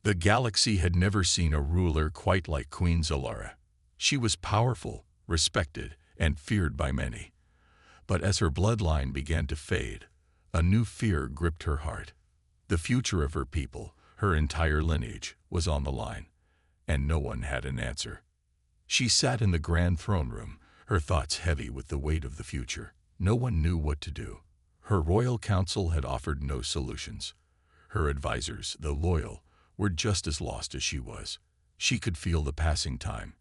The galaxy had never seen a ruler quite like Queen Zalara. She was powerful, respected, and feared by many. But as her bloodline began to fade, a new fear gripped her heart. The future of her people, her entire lineage, was on the line, and no one had an answer. She sat in the grand throne room, her thoughts heavy with the weight of the future. No one knew what to do. Her royal council had offered no solutions. Her advisors, though loyal, were just as lost as she was. She could feel the passing time,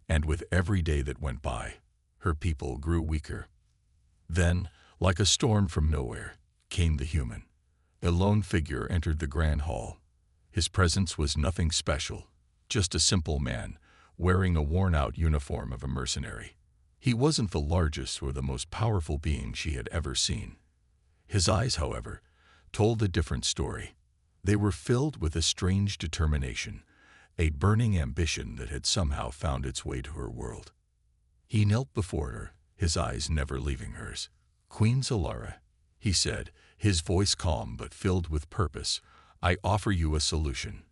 and with every day that went by, her people grew weaker. Then, like a storm from nowhere, came the human. A lone figure entered the grand hall. His presence was nothing special, just a simple man, wearing a worn-out uniform of a mercenary. He wasn't the largest or the most powerful being she had ever seen. His eyes, however, told a different story. They were filled with a strange determination, a burning ambition that had somehow found its way to her world. He knelt before her, his eyes never leaving hers. "Queen Zalara," he said, his voice calm but filled with purpose, "I offer you a solution."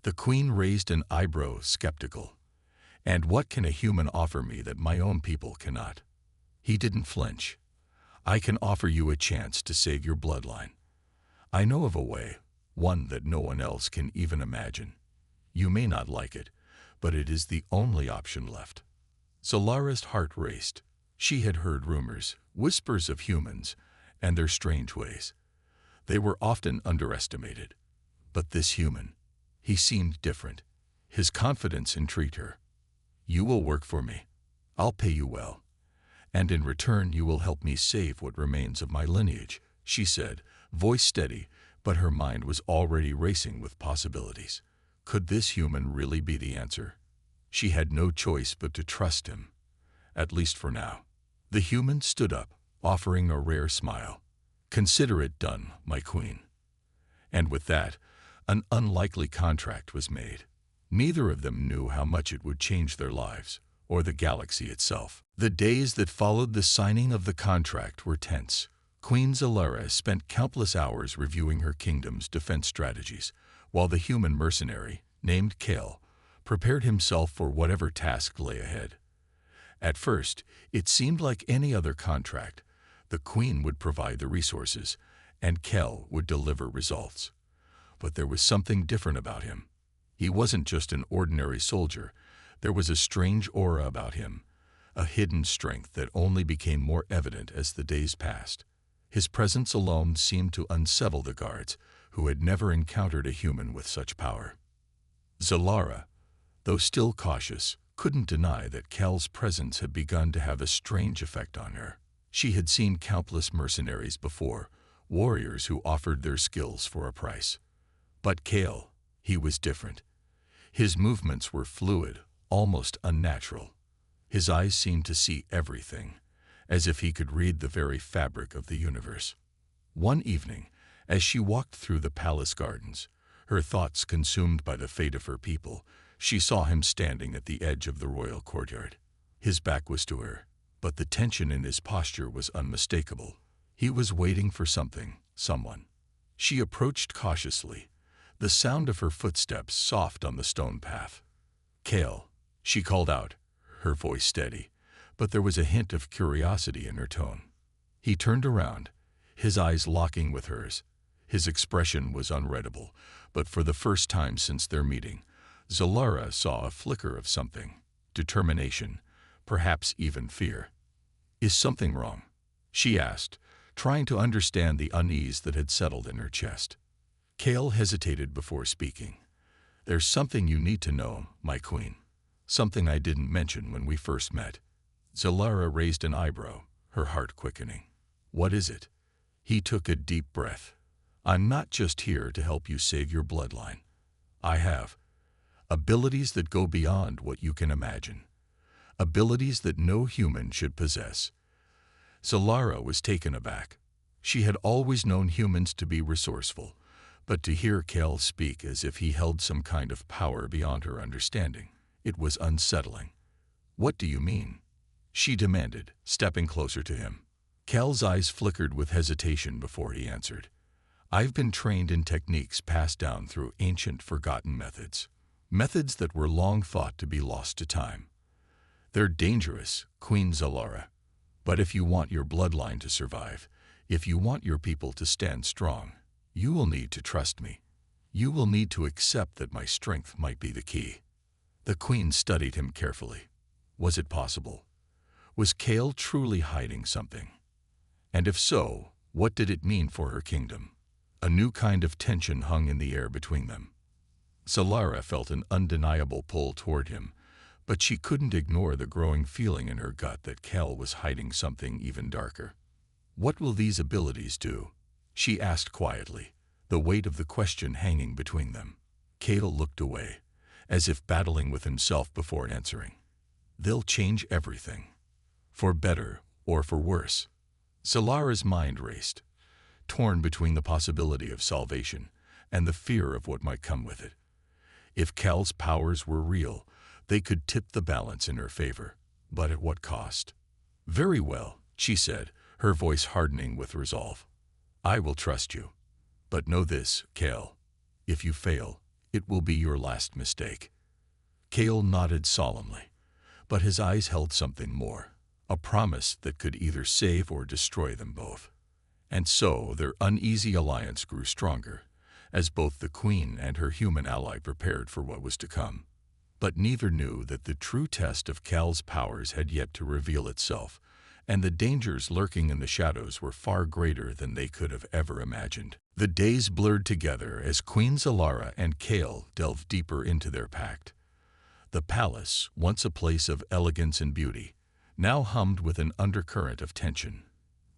The queen raised an eyebrow, skeptical. "And what can a human offer me that my own people cannot?" He didn't flinch. "I can offer you a chance to save your bloodline. I know of a way, one that no one else can even imagine. You may not like it, but it is the only option left." Zalara's heart raced. She had heard rumors, whispers of humans, and their strange ways. They were often underestimated. But this human, he seemed different. His confidence intrigued her. "You will work for me. I'll pay you well. And in return you will help me save what remains of my lineage," she said, voice steady, but her mind was already racing with possibilities. Could this human really be the answer? She had no choice but to trust him, at least for now. The human stood up, offering a rare smile. "Consider it done, my queen." And with that, an unlikely contract was made. Neither of them knew how much it would change their lives, or the galaxy itself. The days that followed the signing of the contract were tense. Queen Zalara spent countless hours reviewing her kingdom's defense strategies, while the human mercenary, named Kale, prepared himself for whatever task lay ahead. At first, it seemed like any other contract. The queen would provide the resources, and Kel would deliver results. But there was something different about him. He wasn't just an ordinary soldier. There was a strange aura about him, a hidden strength that only became more evident as the days passed. His presence alone seemed to unsettle the guards, who had never encountered a human with such power. Zalara, though still cautious, couldn't deny that Kel's presence had begun to have a strange effect on her. She had seen countless mercenaries before, warriors who offered their skills for a price. But Kale, he was different. His movements were fluid, almost unnatural. His eyes seemed to see everything, as if he could read the very fabric of the universe. One evening, as she walked through the palace gardens, her thoughts consumed by the fate of her people, she saw him standing at the edge of the royal courtyard. His back was to her, but the tension in his posture was unmistakable. He was waiting for something, someone. She approached cautiously, the sound of her footsteps soft on the stone path. "Kale," she called out, her voice steady, but there was a hint of curiosity in her tone. He turned around, his eyes locking with hers. His expression was unreadable, but for the first time since their meeting, Zalara saw a flicker of something, determination, perhaps even fear. "Is something wrong?" she asked, trying to understand the unease that had settled in her chest. Kale hesitated before speaking. "There's something you need to know, my queen. Something I didn't mention when we first met." Zalara raised an eyebrow, her heart quickening. "What is it?" He took a deep breath. "I'm not just here to help you save your bloodline. I have abilities that go beyond what you can imagine. Abilities that no human should possess." Zalara was taken aback. She had always known humans to be resourceful, but to hear Kale speak as if he held some kind of power beyond her understanding, it was unsettling. "What do you mean?" she demanded, stepping closer to him. Kale's eyes flickered with hesitation before he answered. I've been trained in techniques passed down through ancient forgotten methods, methods that were long thought to be lost to time. They're dangerous, Queen Zalara. But if you want your bloodline to survive, if you want your people to stand strong, you will need to trust me. You will need to accept that my strength might be the key. The queen studied him carefully. Was it possible? Was Kale truly hiding something? And if so, what did it mean for her kingdom? A new kind of tension hung in the air between them. Zalara felt an undeniable pull toward him, but she couldn't ignore the growing feeling in her gut that Kale was hiding something even darker. What will these abilities do? She asked quietly, the weight of the question hanging between them. Kale looked away, as if battling with himself before answering. They'll change everything. For better or for worse. Zalara's mind raced, torn between the possibility of salvation and the fear of what might come with it. If Kale's powers were real, they could tip the balance in her favor, but at what cost? Very well, she said, her voice hardening with resolve. I will trust you. But know this, Kale. If you fail, it will be your last mistake. Kale nodded solemnly, but his eyes held something more, a promise that could either save or destroy them both. And so their uneasy alliance grew stronger, as both the queen and her human ally prepared for what was to come. But neither knew that the true test of Kale's powers had yet to reveal itself, and the dangers lurking in the shadows were far greater than they could have ever imagined. The days blurred together as Queen Zalara and Kale delved deeper into their pact. The palace, once a place of elegance and beauty, now hummed with an undercurrent of tension.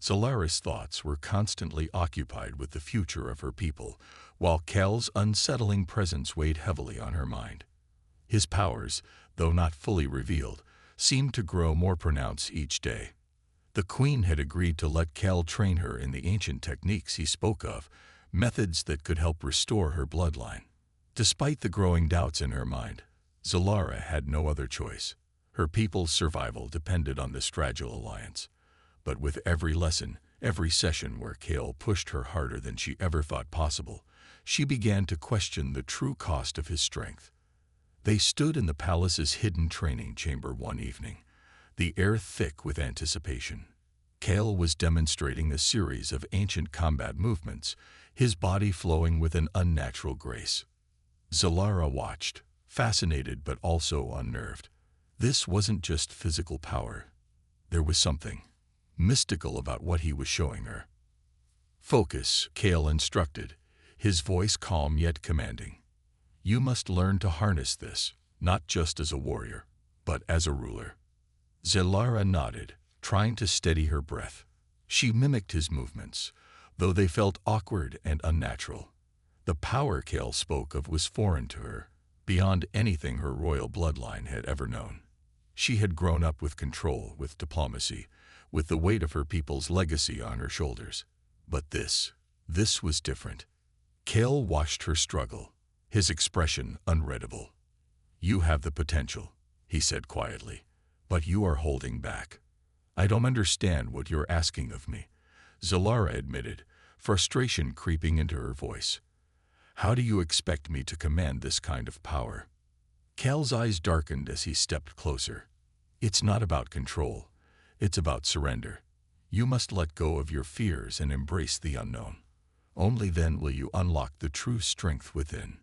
Zalara's thoughts were constantly occupied with the future of her people, while Kale's unsettling presence weighed heavily on her mind. His powers, though not fully revealed, seemed to grow more pronounced each day. The queen had agreed to let Kale train her in the ancient techniques he spoke of, methods that could help restore her bloodline. Despite the growing doubts in her mind, Zalara had no other choice. Her people's survival depended on this fragile alliance. But with every lesson, every session where Kale pushed her harder than she ever thought possible, she began to question the true cost of his strength. They stood in the palace's hidden training chamber one evening, the air thick with anticipation. Kale was demonstrating a series of ancient combat movements, his body flowing with an unnatural grace. Zalara watched, fascinated but also unnerved. This wasn't just physical power. There was something mystical about what he was showing her. Focus, Kale instructed, his voice calm yet commanding. You must learn to harness this, not just as a warrior, but as a ruler. Zalara nodded, trying to steady her breath. She mimicked his movements, though they felt awkward and unnatural. The power Kale spoke of was foreign to her, beyond anything her royal bloodline had ever known. She had grown up with control, with diplomacy, with the weight of her people's legacy on her shoulders. But this was different. Kale watched her struggle, his expression unreadable. You have the potential, he said quietly, but you are holding back. I don't understand what you're asking of me, Zalara admitted, frustration creeping into her voice. How do you expect me to command this kind of power? Kale's eyes darkened as he stepped closer. It's not about control. It's about surrender. You must let go of your fears and embrace the unknown. Only then will you unlock the true strength within.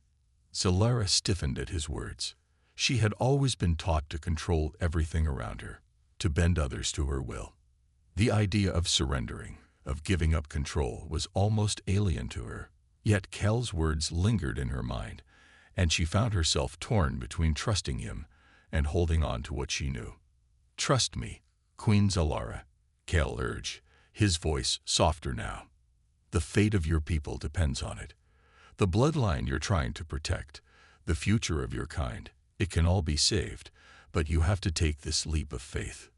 Zalara stiffened at his words. She had always been taught to control everything around her, to bend others to her will. The idea of surrendering, of giving up control, was almost alien to her. Yet Kale's words lingered in her mind, and she found herself torn between trusting him and holding on to what she knew. Trust me, Queen Zalara, Kale urged, his voice softer now. The fate of your people depends on it. The bloodline you're trying to protect, the future of your kind, it can all be saved, but you have to take this leap of faith.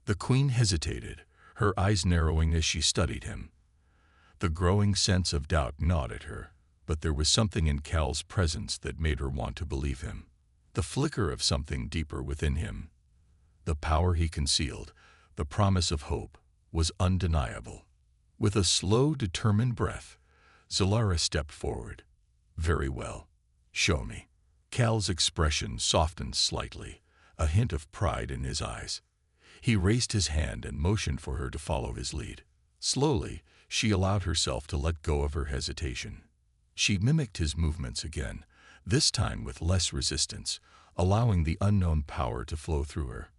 The queen hesitated, her eyes narrowing as she studied him. The growing sense of doubt gnawed at her, but there was something in Kale's presence that made her want to believe him. The flicker of something deeper within him. The power he concealed, the promise of hope, was undeniable. With a slow, determined breath, Zalara stepped forward. Very well. Show me. Cal's expression softened slightly, a hint of pride in his eyes. He raised his hand and motioned for her to follow his lead. Slowly, she allowed herself to let go of her hesitation. She mimicked his movements again, this time with less resistance, allowing the unknown power to flow through her.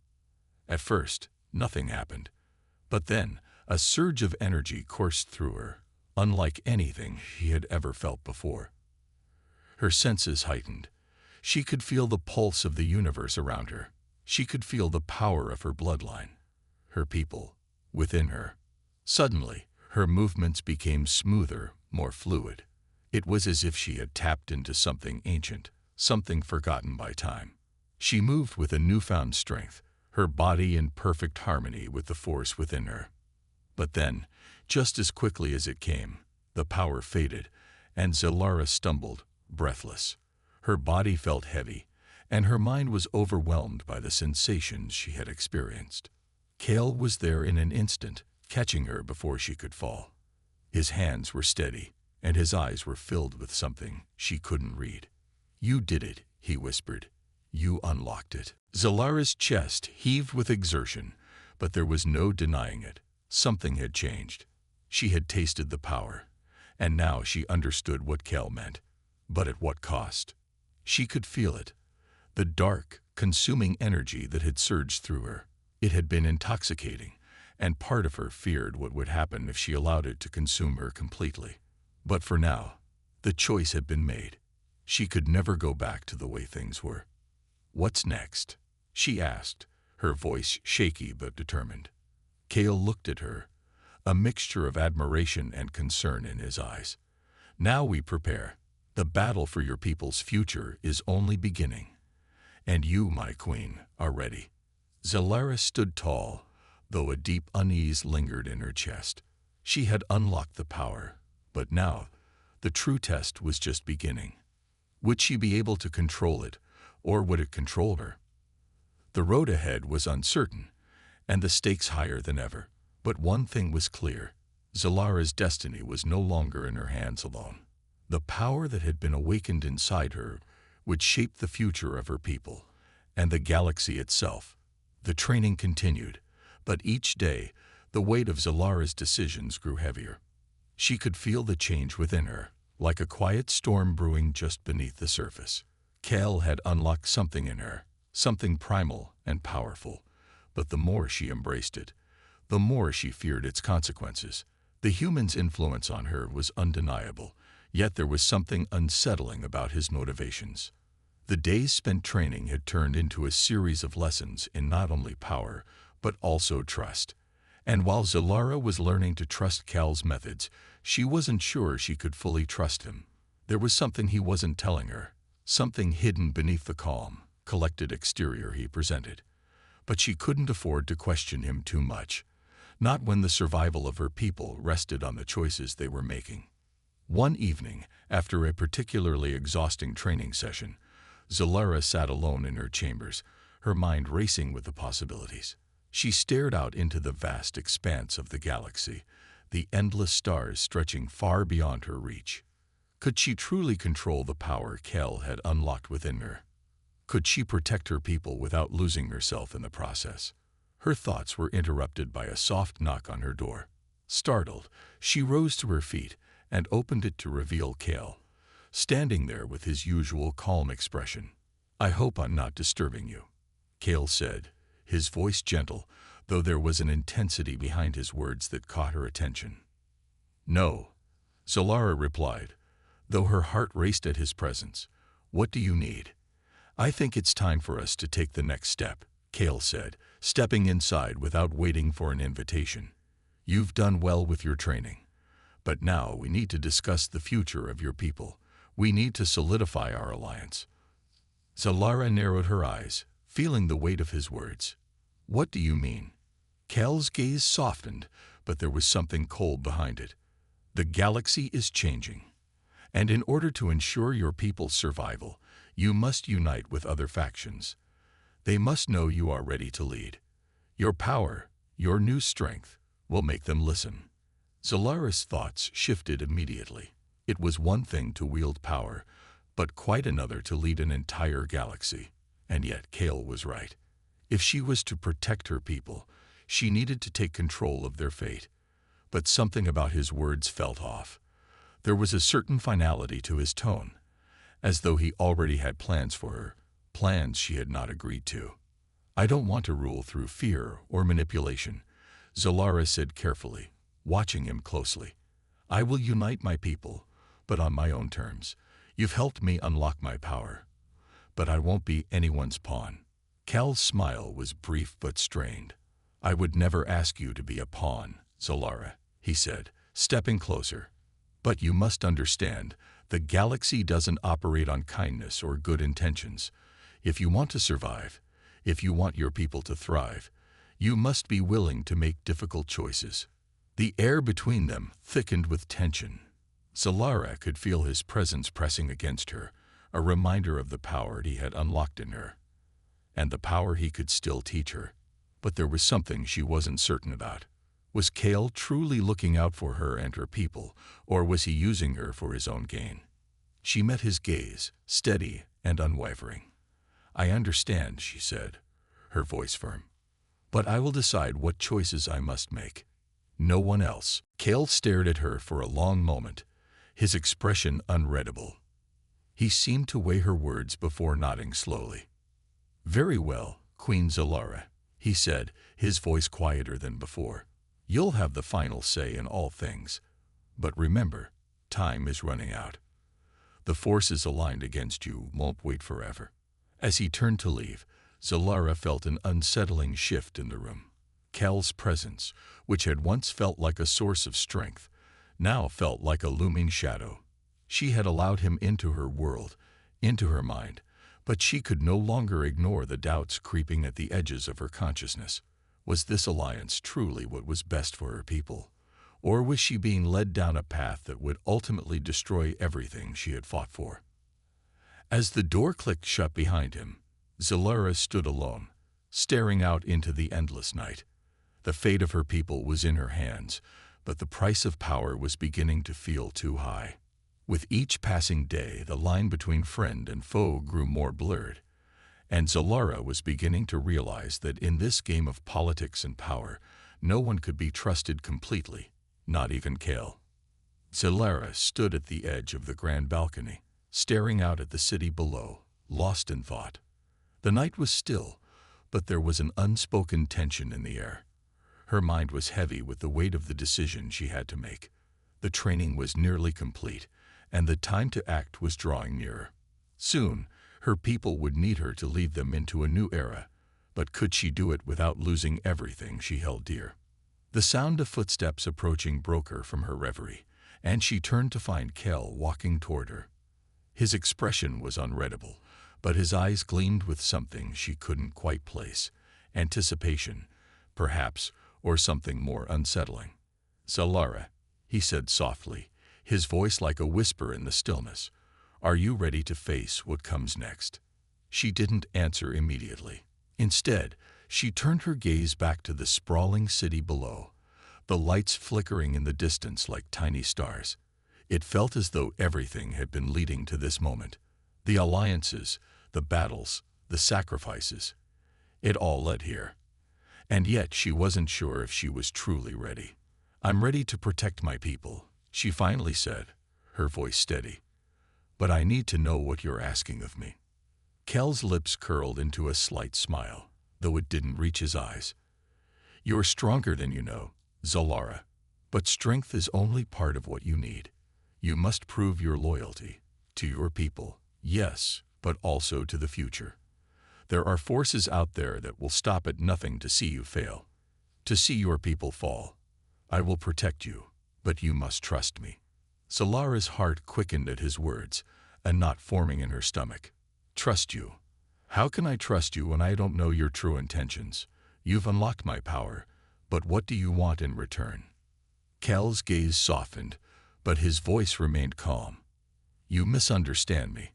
At first, nothing happened. But then, a surge of energy coursed through her, unlike anything she had ever felt before. Her senses heightened. She could feel the pulse of the universe around her. She could feel the power of her bloodline, her people, within her. Suddenly, her movements became smoother, more fluid. It was as if she had tapped into something ancient, something forgotten by time. She moved with a newfound strength, her body in perfect harmony with the force within her. But then, just as quickly as it came, the power faded, and Zalara stumbled, breathless. Her body felt heavy, and her mind was overwhelmed by the sensations she had experienced. Cal was there in an instant, catching her before she could fall. His hands were steady, and his eyes were filled with something she couldn't read. "You did it," he whispered. "You unlocked it." Zalara's chest heaved with exertion, but there was no denying it. Something had changed. She had tasted the power, and now she understood what Cal meant. But at what cost? She could feel it. The dark, consuming energy that had surged through her. It had been intoxicating, and part of her feared what would happen if she allowed it to consume her completely. But for now, the choice had been made. She could never go back to the way things were. "What's next?" she asked, her voice shaky but determined. Cal looked at her, a mixture of admiration and concern in his eyes. "Now we prepare. The battle for your people's future is only beginning. And you, my queen, are ready." Zalara stood tall, though a deep unease lingered in her chest. She had unlocked the power, but now the true test was just beginning. Would she be able to control it, or would it control her? The road ahead was uncertain, and the stakes higher than ever. But one thing was clear. Zalara's destiny was no longer in her hands alone. The power that had been awakened inside her would shape the future of her people, and the galaxy itself. The training continued, but each day, the weight of Zalara's decisions grew heavier. She could feel the change within her, like a quiet storm brewing just beneath the surface. Cal had unlocked something in her, something primal and powerful, but the more she embraced it, the more she feared its consequences. The human's influence on her was undeniable, yet there was something unsettling about his motivations. The days spent training had turned into a series of lessons in not only power, but also trust. And while Zalara was learning to trust Cal's methods, she wasn't sure she could fully trust him. There was something he wasn't telling her, something hidden beneath the calm, collected exterior he presented. But she couldn't afford to question him too much, not when the survival of her people rested on the choices they were making. One evening, after a particularly exhausting training session, Zalara sat alone in her chambers, her mind racing with the possibilities. She stared out into the vast expanse of the galaxy, the endless stars stretching far beyond her reach. Could she truly control the power Cal had unlocked within her? Could she protect her people without losing herself in the process? Her thoughts were interrupted by a soft knock on her door. Startled, she rose to her feet and opened it to reveal Cal, standing there with his usual calm expression. "I hope I'm not disturbing you," Cal said, his voice gentle, though there was an intensity behind his words that caught her attention. "No," Zalara replied, though her heart raced at his presence. "What do you need?" "I think it's time for us to take the next step," Cal said, stepping inside without waiting for an invitation. "You've done well with your training. But now we need to discuss the future of your people. We need to solidify our alliance." Zalara narrowed her eyes, feeling the weight of his words. "What do you mean?" Cal's gaze softened, but there was something cold behind it. "The galaxy is changing, and in order to ensure your people's survival, you must unite with other factions. They must know you are ready to lead. Your power, your new strength, will make them listen." Zalara's thoughts shifted immediately. It was one thing to wield power, but quite another to lead an entire galaxy. And yet Kale was right. If she was to protect her people, she needed to take control of their fate. But something about his words felt off. There was a certain finality to his tone, as though he already had plans for her, plans she had not agreed to. "I don't want to rule through fear or manipulation," Zalara said carefully, watching him closely. "I will unite my people, but on my own terms. You've helped me unlock my power, but I won't be anyone's pawn." Cal's smile was brief but strained. "I would never ask you to be a pawn, Zalara," he said, stepping closer. "But you must understand, the galaxy doesn't operate on kindness or good intentions. If you want to survive, if you want your people to thrive, you must be willing to make difficult choices." The air between them thickened with tension. Zalara could feel his presence pressing against her, a reminder of the power he had unlocked in her, and the power he could still teach her. But there was something she wasn't certain about. Was Kale truly looking out for her and her people, or was he using her for his own gain? She met his gaze, steady and unwavering. "I understand," she said, her voice firm. "But I will decide what choices I must make. No one else." Kale stared at her for a long moment, his expression unreadable. He seemed to weigh her words before nodding slowly. "Very well, Queen Zalara," he said, his voice quieter than before. "You'll have the final say in all things. But remember, time is running out. The forces aligned against you won't wait forever." As he turned to leave, Zalara felt an unsettling shift in the room. Cal's presence, which had once felt like a source of strength, now felt like a looming shadow. She had allowed him into her world, into her mind, but she could no longer ignore the doubts creeping at the edges of her consciousness. Was this alliance truly what was best for her people? Or was she being led down a path that would ultimately destroy everything she had fought for? As the door clicked shut behind him, Zalara stood alone, staring out into the endless night. The fate of her people was in her hands, but the price of power was beginning to feel too high. With each passing day, the line between friend and foe grew more blurred, and Zalara was beginning to realize that in this game of politics and power, no one could be trusted completely, not even Kale. Zalara stood at the edge of the grand balcony, staring out at the city below, lost in thought. The night was still, but there was an unspoken tension in the air. Her mind was heavy with the weight of the decision she had to make. The training was nearly complete, and the time to act was drawing nearer. Soon, her people would need her to lead them into a new era, but could she do it without losing everything she held dear? The sound of footsteps approaching broke her from her reverie, and she turned to find Kel walking toward her. His expression was unreadable, but his eyes gleamed with something she couldn't quite place. Anticipation, perhaps, or something more unsettling. "Zalara," he said softly, his voice like a whisper in the stillness, "are you ready to face what comes next?" She didn't answer immediately. Instead, she turned her gaze back to the sprawling city below, the lights flickering in the distance like tiny stars. It felt as though everything had been leading to this moment. The alliances, the battles, the sacrifices. It all led here. And yet she wasn't sure if she was truly ready. "I'm ready to protect my people," she finally said, her voice steady. "But I need to know what you're asking of me." Kel's lips curled into a slight smile, though it didn't reach his eyes. "You're stronger than you know, Zalara, but strength is only part of what you need. You must prove your loyalty to your people, yes, but also to the future. There are forces out there that will stop at nothing to see you fail, to see your people fall. I will protect you, but you must trust me." Zalara's heart quickened at his words, a knot forming in her stomach. "Trust you? How can I trust you when I don't know your true intentions? You've unlocked my power, but what do you want in return?" Kel's gaze softened, but his voice remained calm. "You misunderstand me.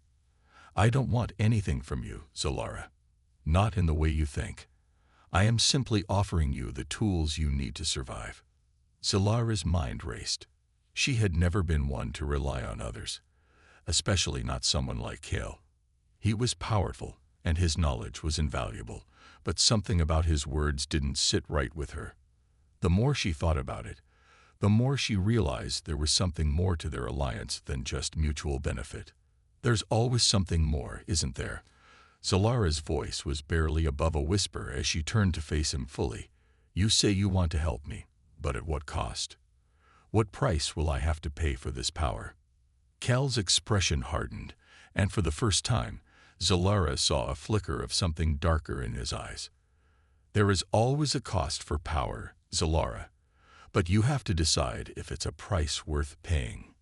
I don't want anything from you, Zalara. Not in the way you think. I am simply offering you the tools you need to survive." Zalara's mind raced. She had never been one to rely on others, especially not someone like Kale. He was powerful, and his knowledge was invaluable, but something about his words didn't sit right with her. The more she thought about it, the more she realized there was something more to their alliance than just mutual benefit. There's always something more, isn't there? Zalara's voice was barely above a whisper as she turned to face him fully. You say you want to help me, but at what cost? What price will I have to pay for this power? Cal's expression hardened, and for the first time, Zalara saw a flicker of something darker in his eyes. There is always a cost for power, Zalara, but you have to decide if it's a price worth paying.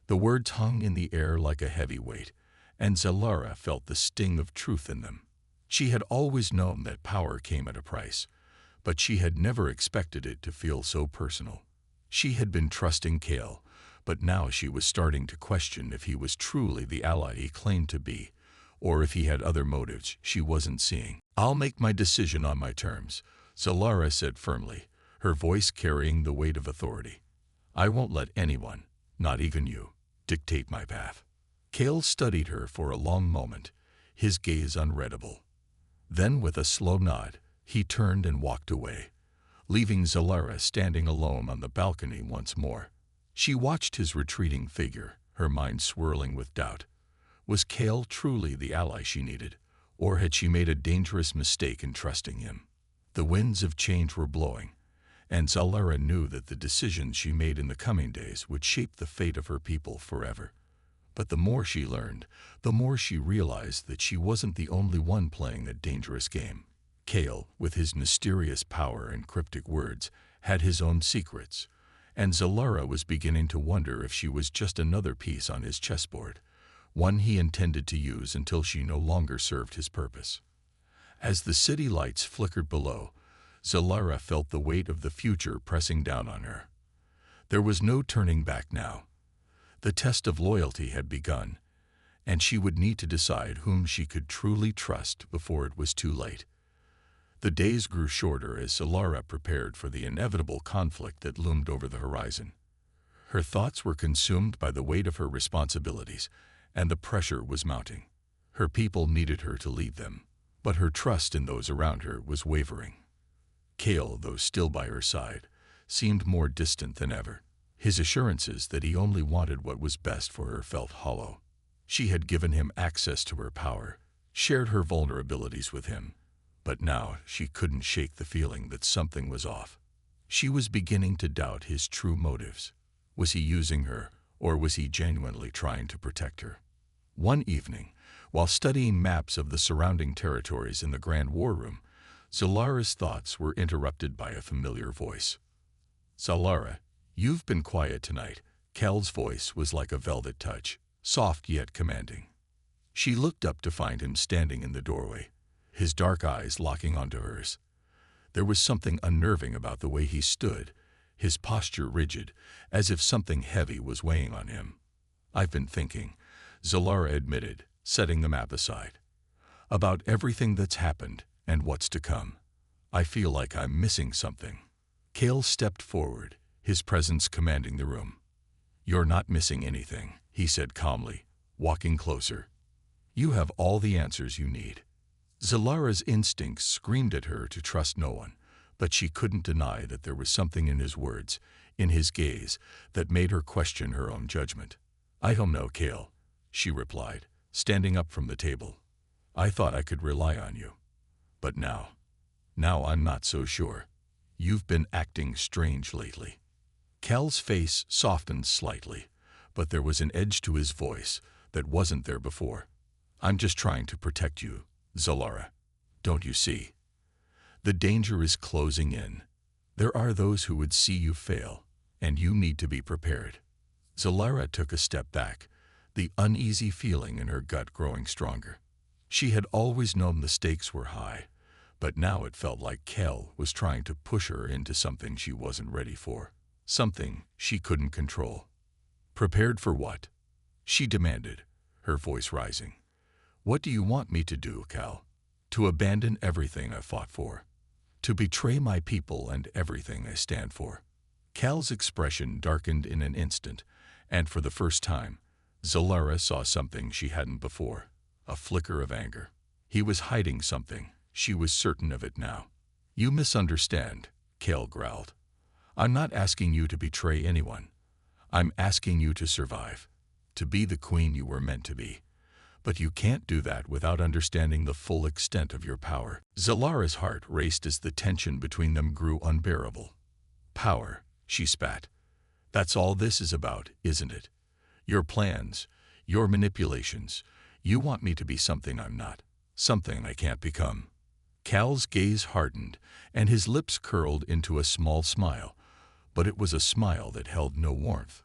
The words hung in the air like a heavy weight, and Zalara felt the sting of truth in them. She had always known that power came at a price, but she had never expected it to feel so personal. She had been trusting Kale, but now she was starting to question if he was truly the ally he claimed to be, or if he had other motives she wasn't seeing. I'll make my decision on my terms, Zalara said firmly, her voice carrying the weight of authority. I won't let anyone, not even you, dictate my path. Kale studied her for a long moment, his gaze unreadable. Then, with a slow nod, he turned and walked away, leaving Zalara standing alone on the balcony once more. She watched his retreating figure, her mind swirling with doubt. Was Kale truly the ally she needed, or had she made a dangerous mistake in trusting him? The winds of change were blowing, and Zalara knew that the decisions she made in the coming days would shape the fate of her people forever. But the more she learned, the more she realized that she wasn't the only one playing a dangerous game. Kale, with his mysterious power and cryptic words, had his own secrets, and Zalara was beginning to wonder if she was just another piece on his chessboard, one he intended to use until she no longer served his purpose. As the city lights flickered below, Zalara felt the weight of the future pressing down on her. There was no turning back now. The test of loyalty had begun, and she would need to decide whom she could truly trust before it was too late. The days grew shorter as Zalara prepared for the inevitable conflict that loomed over the horizon. Her thoughts were consumed by the weight of her responsibilities, and the pressure was mounting. Her people needed her to lead them, but her trust in those around her was wavering. Kale, though still by her side, seemed more distant than ever. His assurances that he only wanted what was best for her felt hollow. She had given him access to her power, shared her vulnerabilities with him, but now she couldn't shake the feeling that something was off. She was beginning to doubt his true motives. Was he using her, or was he genuinely trying to protect her? One evening, while studying maps of the surrounding territories in the Grand War Room, Zalara's thoughts were interrupted by a familiar voice. Zalara, you've been quiet tonight. Cal's voice was like a velvet touch, soft yet commanding. She looked up to find him standing in the doorway, his dark eyes locking onto hers. There was something unnerving about the way he stood, his posture rigid, as if something heavy was weighing on him. I've been thinking, Zalara admitted, setting the map aside, about everything that's happened and what's to come. I feel like I'm missing something. Kale stepped forward, his presence commanding the room. You're not missing anything, he said calmly, walking closer. You have all the answers you need. Zalara's instincts screamed at her to trust no one, but she couldn't deny that there was something in his words, in his gaze, that made her question her own judgment. I don't know, Kale, she replied, standing up from the table. I thought I could rely on you. But now I'm not so sure. You've been acting strange lately. Cal's face softened slightly, but there was an edge to his voice that wasn't there before. I'm just trying to protect you, Zalara. Don't you see? The danger is closing in. There are those who would see you fail, and you need to be prepared. Zalara took a step back, the uneasy feeling in her gut growing stronger. She had always known the stakes were high, but now it felt like Kel was trying to push her into something she wasn't ready for, something she couldn't control. Prepared for what? She demanded, her voice rising. What do you want me to do, Cal? To abandon everything I fought for? To betray my people and everything I stand for? Cal's expression darkened in an instant, and for the first time, Zalara saw something she hadn't before, a flicker of anger. He was hiding something, she was certain of it now. "You misunderstand," Cal growled. "I'm not asking you to betray anyone. I'm asking you to survive, to be the queen you were meant to be. But you can't do that without understanding the full extent of your power." Zalara's heart raced as the tension between them grew unbearable. "Power," she spat. "That's all this is about, isn't it? Your plans, your manipulations. You want me to be something I'm not, something I can't become." Cal's gaze hardened, and his lips curled into a small smile, but it was a smile that held no warmth.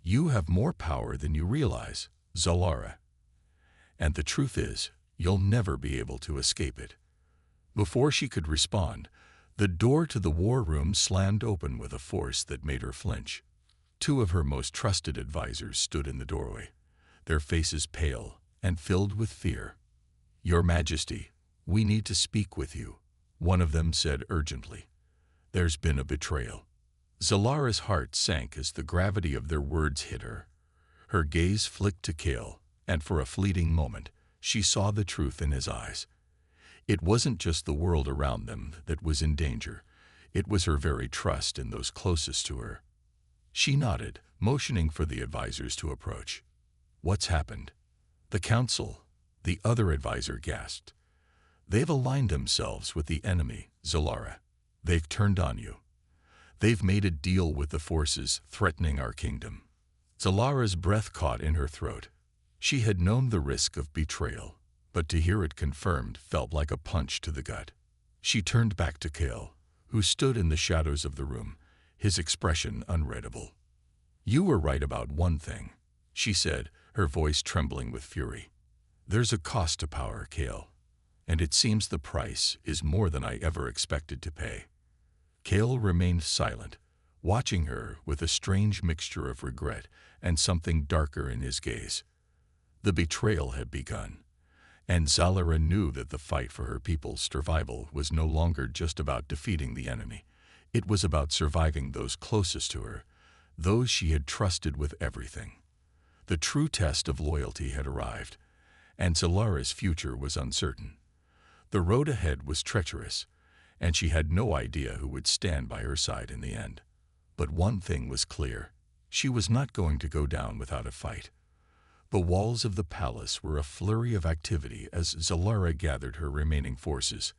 "You have more power than you realize, Zalara. And the truth is, you'll never be able to escape it." Before she could respond, the door to the war room slammed open with a force that made her flinch. Two of her most trusted advisors stood in the doorway, their faces pale and filled with fear. "Your Majesty, we need to speak with you," one of them said urgently. "There's been a betrayal." Zalara's heart sank as the gravity of their words hit her. Her gaze flicked to Kale, and for a fleeting moment, she saw the truth in his eyes. It wasn't just the world around them that was in danger. It was her very trust in those closest to her. She nodded, motioning for the advisors to approach. "What's happened?" "The council," the other advisor gasped. "They've aligned themselves with the enemy, Zalara. They've turned on you. They've made a deal with the forces threatening our kingdom." Zalara's breath caught in her throat. She had known the risk of betrayal, but to hear it confirmed felt like a punch to the gut. She turned back to Kale, who stood in the shadows of the room, his expression unreadable. "You were right about one thing," she said, her voice trembling with fury. "There's a cost to power, Kale, and it seems the price is more than I ever expected to pay." Kale remained silent, watching her with a strange mixture of regret and something darker in his gaze. The betrayal had begun, and Zalara knew that the fight for her people's survival was no longer just about defeating the enemy. It was about surviving those closest to her, those she had trusted with everything. The true test of loyalty had arrived, and Zalara's future was uncertain. The road ahead was treacherous, and she had no idea who would stand by her side in the end. But one thing was clear: she was not going to go down without a fight. The walls of the palace were a flurry of activity as Zalara gathered her remaining forces.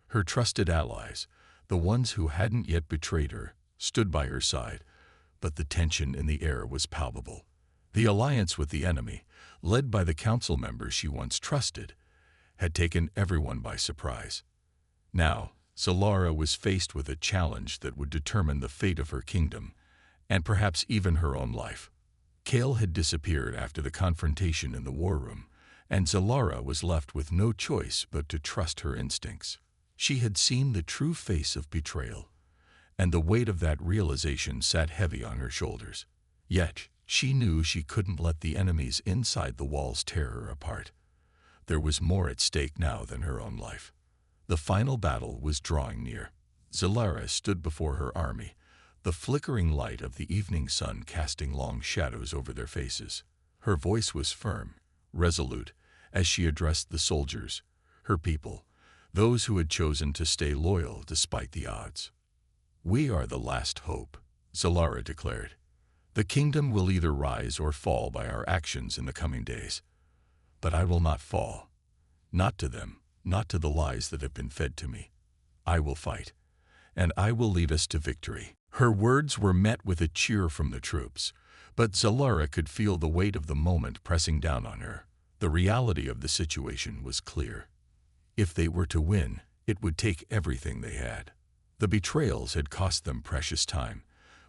Her trusted allies, the ones who hadn't yet betrayed her, stood by her side, but the tension in the air was palpable. The alliance with the enemy, led by the council members she once trusted, had taken everyone by surprise. Now, Zalara was faced with a challenge that would determine the fate of her kingdom, and perhaps even her own life. Kale had disappeared after the confrontation in the war room, and Zalara was left with no choice but to trust her instincts. She had seen the true face of betrayal, and the weight of that realization sat heavy on her shoulders. Yet, she knew she couldn't let the enemies inside the walls tear her apart. There was more at stake now than her own life. The final battle was drawing near. Zalara stood before her army, the flickering light of the evening sun casting long shadows over their faces. Her voice was firm, resolute, as she addressed the soldiers, her people, those who had chosen to stay loyal despite the odds. "We are the last hope," Zalara declared. "The kingdom will either rise or fall by our actions in the coming days. But I will not fall. Not to them, not to the lies that have been fed to me. I will fight, and I will lead us to victory." Her words were met with a cheer from the troops, but Zalara could feel the weight of the moment pressing down on her. The reality of the situation was clear. If they were to win, it would take everything they had. The betrayals had cost them precious time,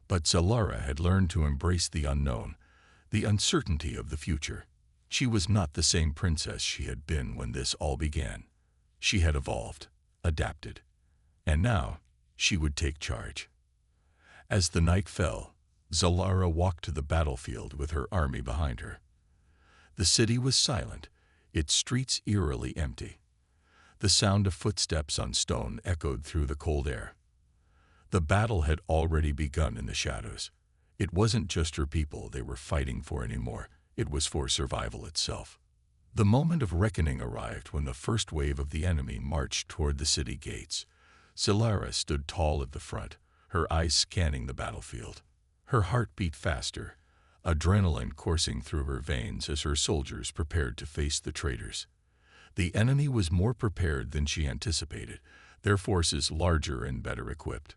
but Zalara had learned to embrace the unknown, the uncertainty of the future. She was not the same princess she had been when this all began. She had evolved, adapted, and now she would take charge. As the night fell, Zalara walked to the battlefield with her army behind her. The city was silent, its streets eerily empty. The sound of footsteps on stone echoed through the cold air. The battle had already begun in the shadows. It wasn't just her people they were fighting for anymore, it was for survival itself. The moment of reckoning arrived when the first wave of the enemy marched toward the city gates. Solara stood tall at the front, her eyes scanning the battlefield. Her heart beat faster, adrenaline coursing through her veins as her soldiers prepared to face the traitors. The enemy was more prepared than she anticipated, their forces larger and better equipped.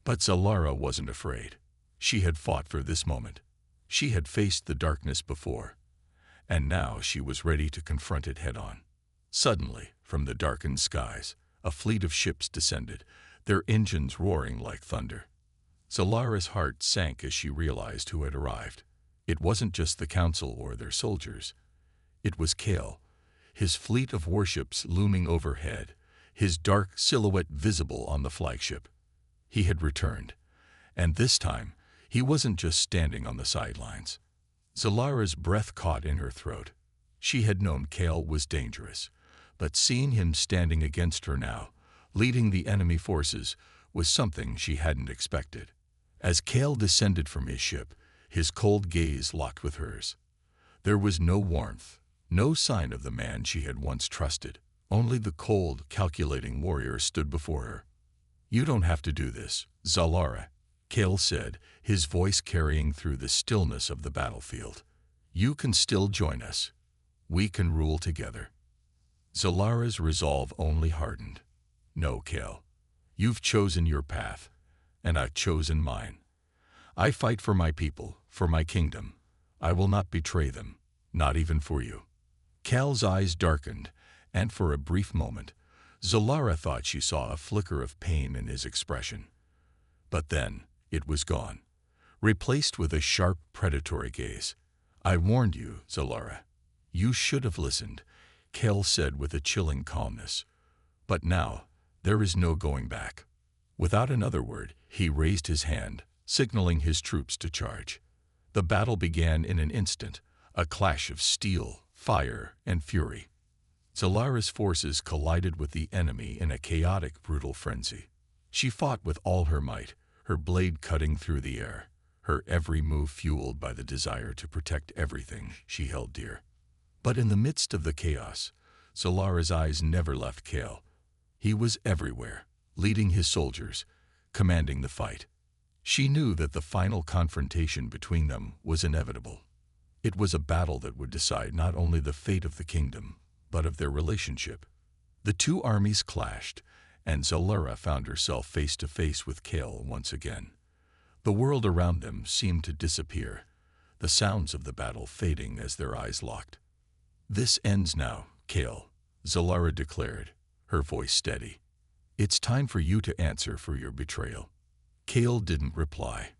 But Solara wasn't afraid. She had fought for this moment. She had faced the darkness before, and now she was ready to confront it head-on. Suddenly, from the darkened skies, a fleet of ships descended, their engines roaring like thunder. Solara's heart sank as she realized who had arrived. It wasn't just the council or their soldiers. It was Kale, his fleet of warships looming overhead, his dark silhouette visible on the flagship. He had returned, and this time, he wasn't just standing on the sidelines. Solara's breath caught in her throat. She had known Kale was dangerous, but seeing him standing against her now, leading the enemy forces, was something she hadn't expected. As Kale descended from his ship, his cold gaze locked with hers. There was no warmth, no sign of the man she had once trusted. Only the cold, calculating warrior stood before her. "You don't have to do this, Solara," Kale said, his voice carrying through the stillness of the battlefield. "You can still join us. We can rule together." Solara's resolve only hardened. "No, Kale. You've chosen your path, and I've chosen mine. I fight for my people, for my kingdom. I will not betray them, not even for you." Kale's eyes darkened, and for a brief moment, Solara thought she saw a flicker of pain in his expression. But then, it was gone, replaced with a sharp, predatory gaze. "I warned you, Solara. You should have listened," Kale said with a chilling calmness. "But now, there is no going back." Without another word, he raised his hand, signaling his troops to charge. The battle began in an instant, a clash of steel, fire, and fury. Solara's forces collided with the enemy in a chaotic, brutal frenzy. She fought with all her might, her blade cutting through the air, her every move fueled by the desire to protect everything she held dear. But in the midst of the chaos, Solara's eyes never left Kale. He was everywhere, leading his soldiers, commanding the fight. She knew that the final confrontation between them was inevitable. It was a battle that would decide not only the fate of the kingdom, but of their relationship. The two armies clashed, and Solara found herself face to face with Kale once again. The world around them seemed to disappear, the sounds of the battle fading as their eyes locked. "This ends now, Kale," Solara declared, her voice steady. "It's time for you to answer for your betrayal." Kale didn't reply.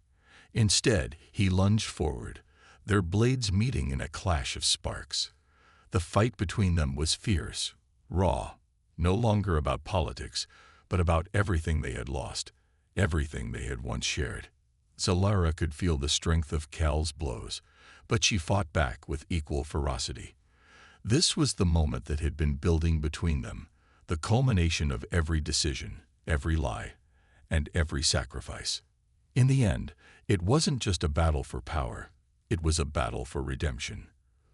Instead, he lunged forward, their blades meeting in a clash of sparks. The fight between them was fierce, raw, no longer about politics, but about everything they had lost, everything they had once shared. Solara could feel the strength of Kale's blows, but she fought back with equal ferocity. This was the moment that had been building between them, the culmination of every decision, every lie, and every sacrifice. In the end, it wasn't just a battle for power, it was a battle for redemption.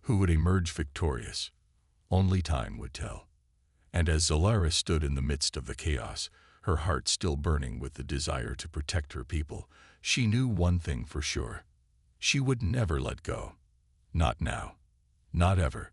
Who would emerge victorious? Only time would tell. And as Solara stood in the midst of the chaos, her heart still burning with the desire to protect her people, she knew one thing for sure. She would never let go. Not now. Not ever.